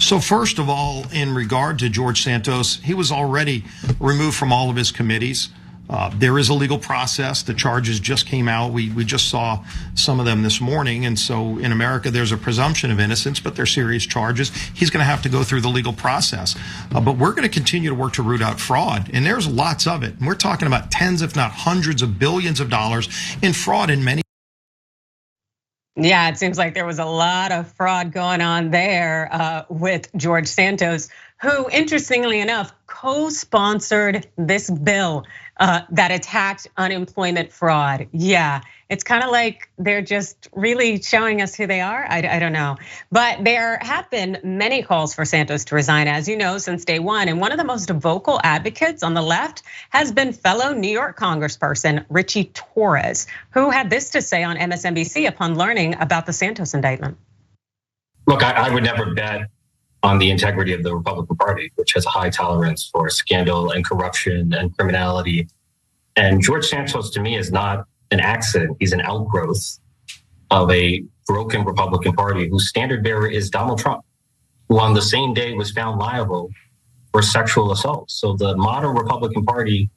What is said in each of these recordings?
So first of all, in regard to George Santos, he was already removed from all of his committees. There is a legal process. The charges just came out. We just saw some of them this morning. And so in America, there's a presumption of innocence, but they're serious charges. He's going to have to go through the legal process. But we're going to continue to work to root out fraud. And there's lots of it. And we're talking about tens, if not hundreds of billions of dollars in fraud in many. Yeah, it seems like there was a lot of fraud going on there with George Santos, who, interestingly enough, co-sponsored this bill that attacked unemployment fraud. Yeah, it's kind of like they're just really showing us who they are. I don't know. But there have been many calls for Santos to resign, as you know, since day one. And one of the most vocal advocates on the left has been fellow New York Congressperson Richie Torres, who had this to say on MSNBC upon learning about the Santos indictment. Look, I would never bet on the integrity of the Republican Party, which has a high tolerance for scandal and corruption and criminality. And George Santos, to me, is not an accident. He's an outgrowth of a broken Republican Party whose standard bearer is Donald Trump, who on the same day was found liable for sexual assault. So the modern Republican Party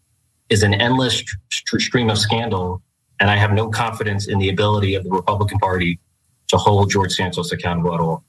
is an endless stream of scandal, and I have no confidence in the ability of the Republican Party to hold George Santos accountable at all.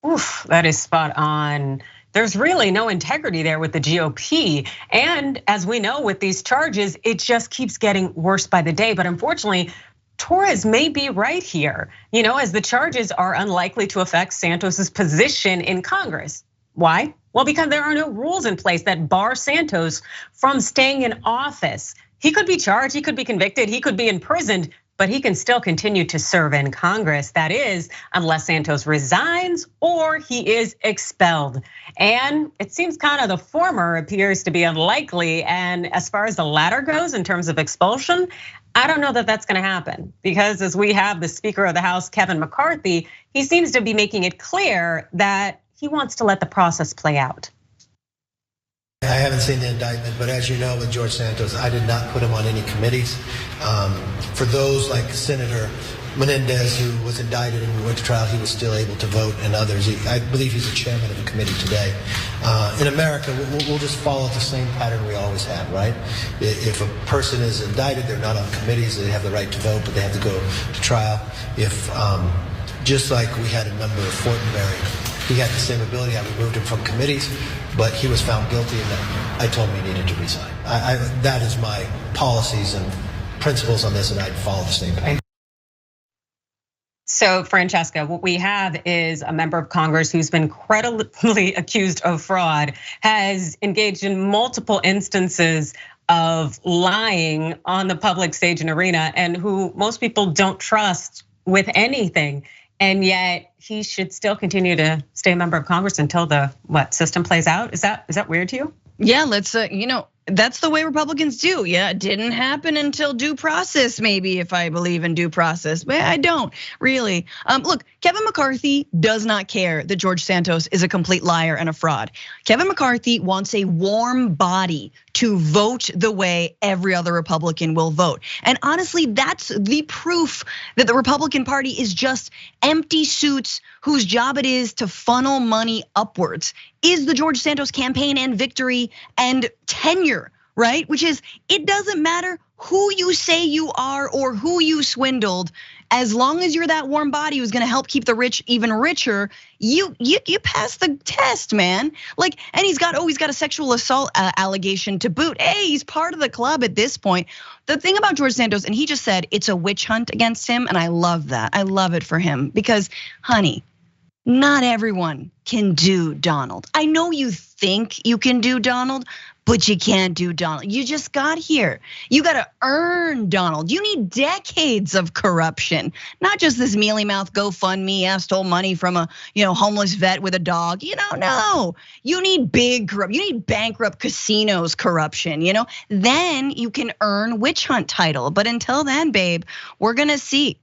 Oof, that is spot on. There's really no integrity there with the GOP. And as we know with these charges, it just keeps getting worse by the day. But unfortunately, Torres may be right here, as the charges are unlikely to affect Santos's position in Congress. Why? Well, because there are no rules in place that bar Santos from staying in office. He could be charged, he could be convicted, he could be imprisoned, but he can still continue to serve in Congress. That is, unless Santos resigns or he is expelled. And it seems kind of the former appears to be unlikely. And as far as the latter goes in terms of expulsion, I don't know that that's gonna happen, because as we have the Speaker of the House, Kevin McCarthy, he seems to be making it clear that he wants to let the process play out. I haven't seen the indictment, but as you know, with George Santos, I did not put him on any committees. For those like Senator Menendez, who was indicted and we went to trial, he was still able to vote, and others. I believe he's the chairman of a committee today. In America, we'll just follow the same pattern we always have, right? If a person is indicted, they're not on committees, they have the right to vote, but they have to go to trial. If, just like we had a member of Fortenberry, he had the same ability. I removed him from committees, but he was found guilty, and I told him he needed to resign. That is my policies and principles on this, and I'd follow the same path. So, Francesca, what we have is a member of Congress who's been credibly accused of fraud, has engaged in multiple instances of lying on the public stage and arena, and who most people don't trust with anything. And yet he should still continue to stay a member of Congress until the system plays out. Is that weird to you? Yeah, let's that's the way Republicans do. Yeah, it didn't happen until due process, maybe, if I believe in due process, but I don't really. Look, Kevin McCarthy does not care that George Santos is a complete liar and a fraud. Kevin McCarthy wants a warm body to vote the way every other Republican will vote. And honestly, that's the proof that the Republican Party is just empty suits whose job it is to funnel money upwards. Is the George Santos campaign and victory and tenure, right? Which is, it doesn't matter who you say you are or who you swindled, as long as you're that warm body who's gonna help keep the rich even richer, you pass the test, man. Like, and he's got a sexual assault allegation to boot. Hey, he's part of the club at this point. The thing about George Santos, and he just said it's a witch hunt against him, and I love that. I love it for him because, honey, not everyone can do Donald. I know you think you can do Donald, but you can't do Donald. You just got here. You gotta earn Donald. You need decades of corruption, not just this mealy mouth GoFundMe, stole money from a homeless vet with a dog. No. You need big corrupt. You need bankrupt casinos corruption. Then you can earn witch hunt title. But until then, babe, we're gonna see